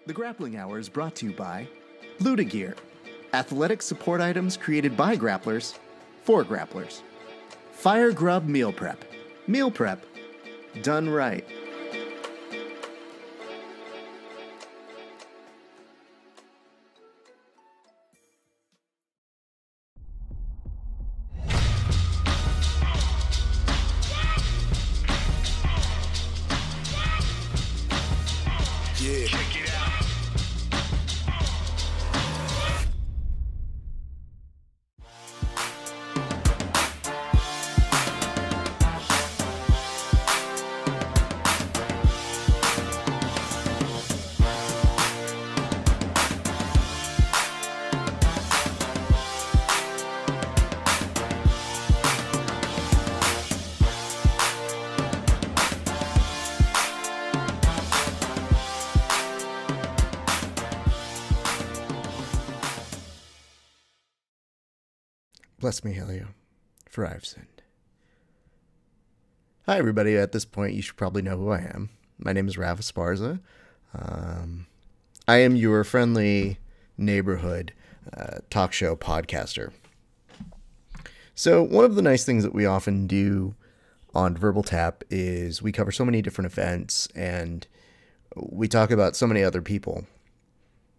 The Grappling Hour is brought to you by Luda Gear, athletic support items created by grapplers for grapplers. Fire Grub Meal Prep done right. Bless me, Helio, for I have sinned. Hi, everybody. At this point, you should probably know who I am. My name is Rav Esparza. I am your friendly neighborhood talk show podcaster. So one of the nice things that we often do on Verbal Tap is we cover so many different events and we talk about so many other people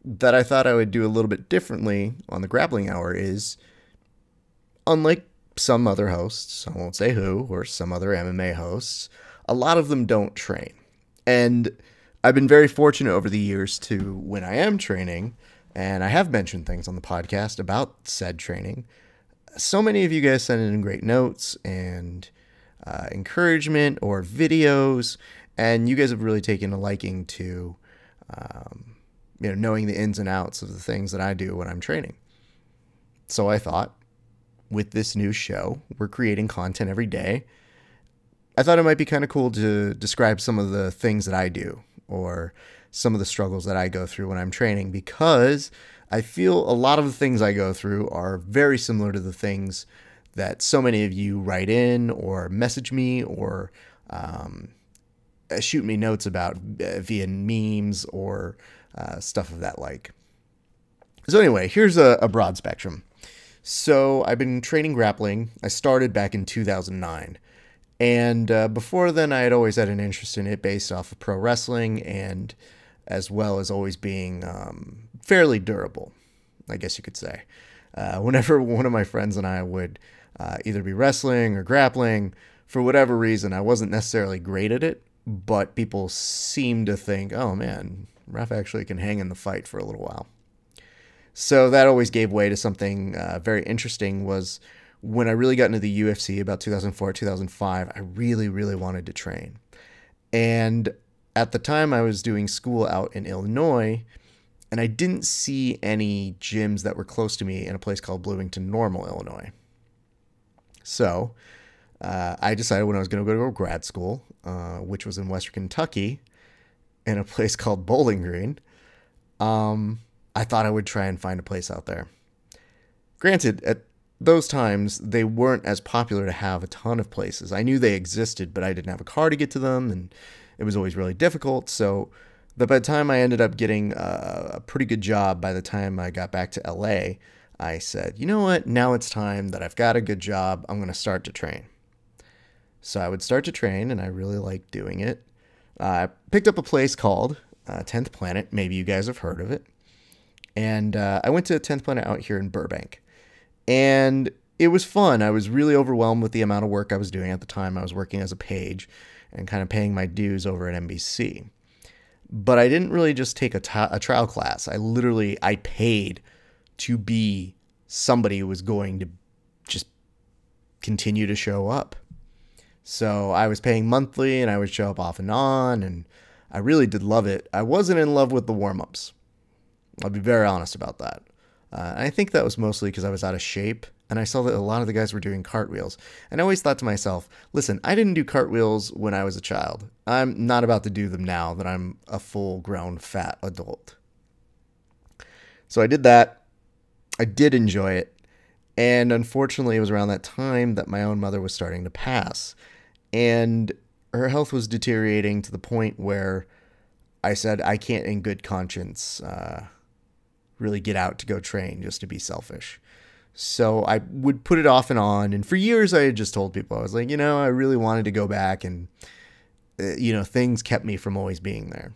that I thought I would do a little bit differently on the Grappling Hour is, unlike some other hosts, I won't say who, or some other MMA hosts, a lot of them don't train. And I've been very fortunate over the years to, when I am training, and I have mentioned things on the podcast about said training, so many of you guys send in great notes and encouragement or videos, and you guys have really taken a liking to knowing the ins and outs of the things that I do when I'm training. So I thought, with this new show, we're creating content every day. I thought it might be kind of cool to describe some of the things that I do or some of the struggles that I go through when I'm training, because I feel a lot of the things I go through are very similar to the things that so many of you write in or message me or shoot me notes about via memes or stuff of that like. So anyway, here's a broad spectrum. So I've been training grappling. I started back in 2009. And before then, I had always had an interest in it based off of pro wrestling and as well as always being fairly durable, I guess you could say. Whenever one of my friends and I would either be wrestling or grappling, for whatever reason, I wasn't necessarily great at it, but people seemed to think, oh man, Raph actually can hang in the fight for a little while. So that always gave way to something very interesting. Was when I really got into the UFC about 2004, 2005, I really, really wanted to train. And at the time I was doing school out in Illinois, and I didn't see any gyms that were close to me in a place called Bloomington Normal, Illinois. So I decided when I was going to go to grad school, which was in Western Kentucky, in a place called Bowling Green, I thought I would try and find a place out there. Granted, at those times, they weren't as popular to have a ton of places. I knew they existed, but I didn't have a car to get to them, and it was always really difficult. So by the time I ended up getting a pretty good job, by the time I got back to LA, I said, you know what? Now it's time that I've got a good job. I'm going to start to train. So I would start to train, and I really liked doing it. I picked up a place called 10th Planet. Maybe you guys have heard of it. And I went to 10th Planet out here in Burbank. And it was fun. I was really overwhelmed with the amount of work I was doing at the time. I was working as a page and kind of paying my dues over at NBC. But I didn't really just take a trial class. I paid to be somebody who was going to just continue to show up. So I was paying monthly and I would show up off and on. And I really did love it. I wasn't in love with the warm-ups. I'll be very honest about that. I think that was mostly because I was out of shape, and I saw that a lot of the guys were doing cartwheels. And I always thought to myself, listen, I didn't do cartwheels when I was a child. I'm not about to do them now that I'm a full-grown fat adult. So I did that. I did enjoy it. And unfortunately, it was around that time that my own mother was starting to pass. And her health was deteriorating to the point where I said I can't in good conscience really get out to go train just to be selfish. So I would put it off and on. And for years, I had just told people, I was like, I really wanted to go back, and, things kept me from always being there.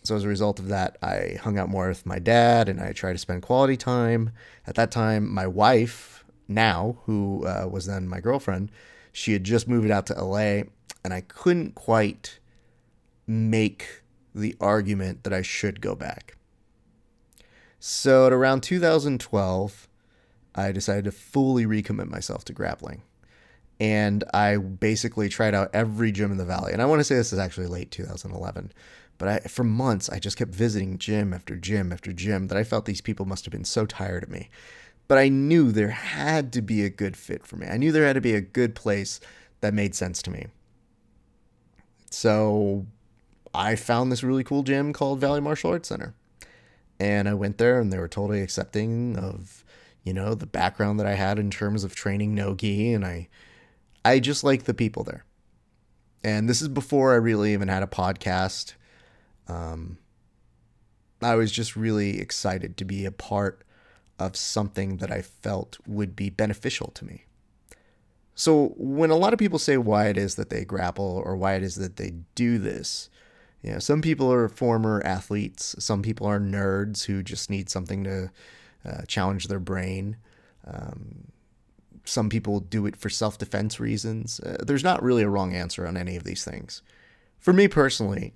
So as a result of that, I hung out more with my dad, and I tried to spend quality time. At that time, my wife, now, who was then my girlfriend, she had just moved out to LA, and I couldn't quite make the argument that I should go back. So at around 2012, I decided to fully recommit myself to grappling. And I basically tried out every gym in the Valley. And I want to say this is actually late 2011. But for months, I just kept visiting gym after gym after gym that I felt these people must have been so tired of me. But I knew there had to be a good fit for me. I knew there had to be a good place that made sense to me. So I found this really cool gym called Valley Martial Arts Center. And I went there, and they were totally accepting of, the background that I had in terms of training no-gi. And I just like the people there. And this is before I really even had a podcast. I was just really excited to be a part of something that I felt would be beneficial to me. So when a lot of people say why it is that they grapple or why it is that they do this, some people are former athletes. Some people are nerds who just need something to challenge their brain. Some people do it for self-defense reasons. There's not really a wrong answer on any of these things. For me personally,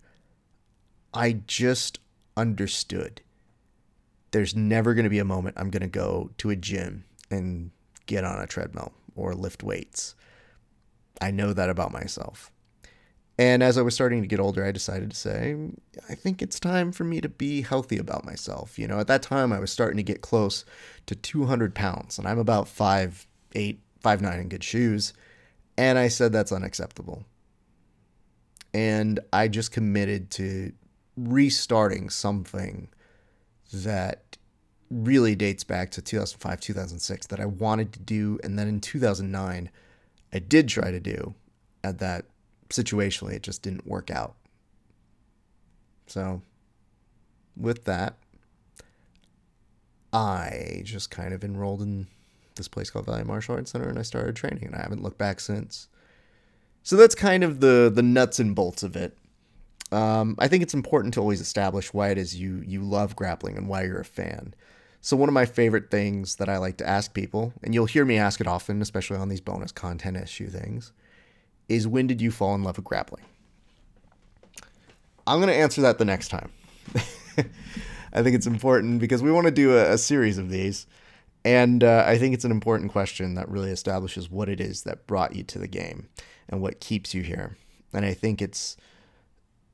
I just understood there's never going to be a moment I'm going to go to a gym and get on a treadmill or lift weights. I know that about myself. And as I was starting to get older, I decided to say, I think it's time for me to be healthy about myself. At that time, I was starting to get close to 200 pounds, and I'm about 5'8", 5'9" in good shoes. And I said that's unacceptable. And I just committed to restarting something that really dates back to 2005, 2006 that I wanted to do. And then in 2009, I did try to do at that. Situationally, it just didn't work out. So with that, I just kind of enrolled in this place called Valley Martial Arts Center, and I started training, and I haven't looked back since. So that's kind of the nuts and bolts of it. I think it's important to always establish why it is you love grappling and why you're a fan. So one of my favorite things that I like to ask people, and you'll hear me ask it often, especially on these bonus content issue things, is when did you fall in love with grappling? I'm going to answer that the next time. I think it's important because we want to do a series of these. And I think it's an important question that really establishes what it is that brought you to the game and what keeps you here. And I think it's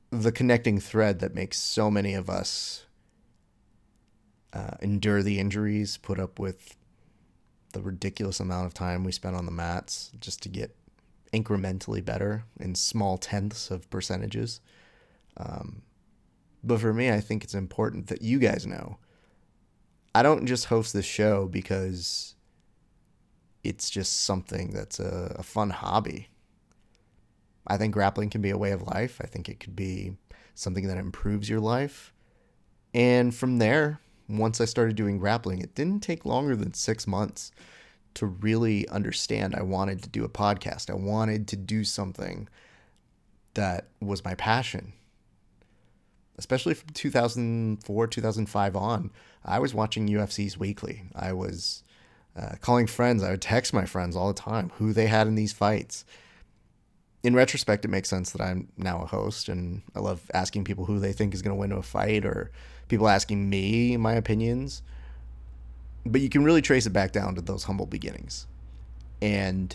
the connecting thread that makes so many of us endure the injuries, put up with the ridiculous amount of time we spend on the mats just to get incrementally better in small tenths of percentages. But for me, I think it's important that you guys know I don't just host this show because it's just something that's a fun hobby. I think grappling can be a way of life. I think it could be something that improves your life. And from there, once I started doing grappling, it didn't take longer than 6 months to really understand I wanted to do a podcast. I wanted to do something that was my passion. Especially from 2004, 2005 on, I was watching UFC's weekly. I was calling friends. I would text my friends all the time who they had in these fights. In retrospect, it makes sense that I'm now a host, and I love asking people who they think is going to win a fight, or people asking me my opinions. But you can really trace it back down to those humble beginnings. And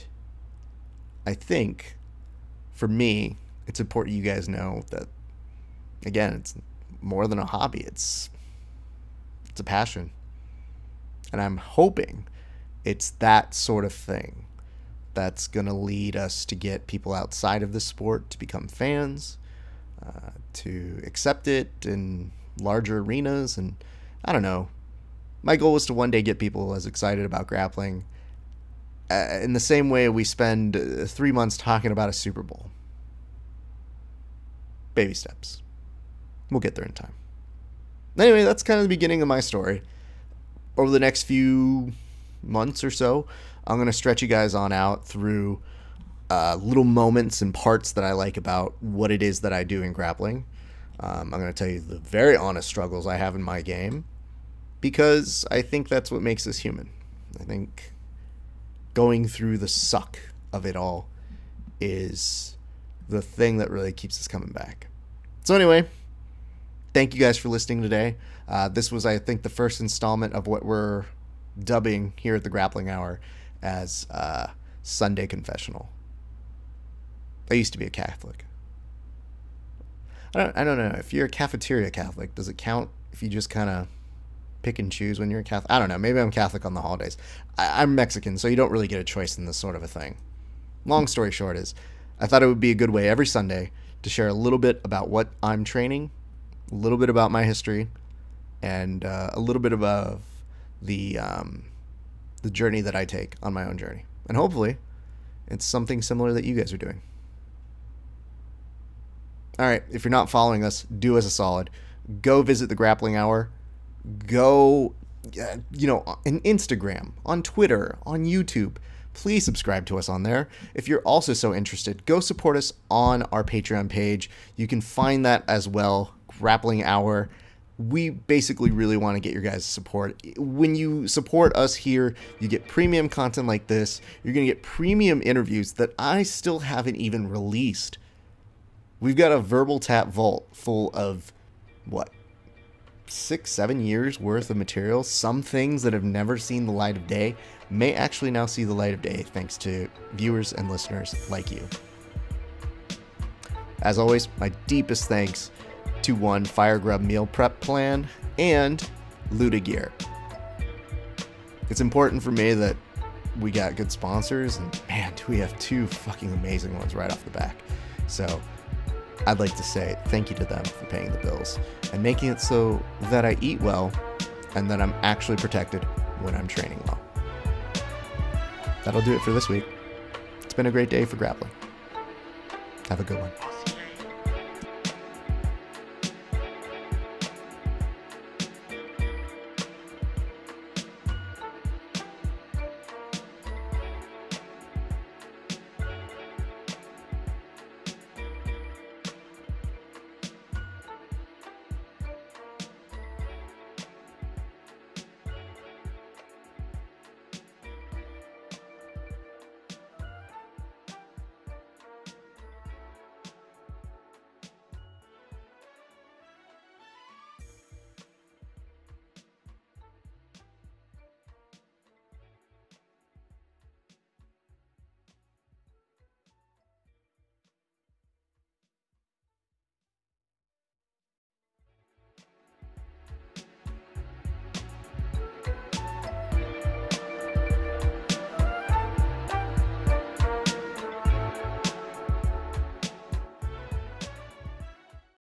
I think, for me, it's important you guys know that, again, it's more than a hobby. It's a passion. And I'm hoping it's that sort of thing that's going to lead us to get people outside of the sport to become fans, to accept it in larger arenas. And I don't know. My goal is to one day get people as excited about grappling in the same way we spend 3 months talking about a Super Bowl. Baby steps. We'll get there in time. Anyway, that's kind of the beginning of my story. Over the next few months or so, I'm going to stretch you guys on out through little moments and parts that I like about what it is that I do in grappling. I'm going to tell you the very honest struggles I have in my game, because I think that's what makes us human. I think going through the suck of it all is the thing that really keeps us coming back. So anyway, thank you guys for listening today. This was, I think, the first installment of what we're dubbing here at the Grappling Hour as Sunday Confessional. I used to be a Catholic. I don't know. If you're a cafeteria Catholic, does it count if you just kind of pick and choose when you're a Catholic? I don't know. Maybe I'm Catholic on the holidays. I'm Mexican, so you don't really get a choice in this sort of a thing. Long story short is, I thought it would be a good way every Sunday to share a little bit about what I'm training, a little bit about my history, and a little bit about the journey that I take on my own journey. And hopefully, it's something similar that you guys are doing. All right, if you're not following us, do us a solid. Go visit the Grappling Hour. Go, on Instagram, on Twitter, on YouTube. Please subscribe to us on there. If you're also so interested, go support us on our Patreon page. You can find that as well, Grappling Hour. We basically really want to get your guys' support. When you support us here, you get premium content like this. You're going to get premium interviews that I still haven't even released. We've got a verbal tap vault full of, 6-7 years worth of material. Some things that have never seen the light of day may actually now see the light of day thanks to viewers and listeners like you. As always, my deepest thanks to Fire Grub Meal Prep Plan and Luda Gear. It's important for me that we got good sponsors, and man, do we have 2 fucking amazing ones right off the back. So I'd like to say thank you to them for paying the bills and making it so that I eat well and that I'm actually protected when I'm training well. That'll do it for this week. It's been a great day for grappling. Have a good one.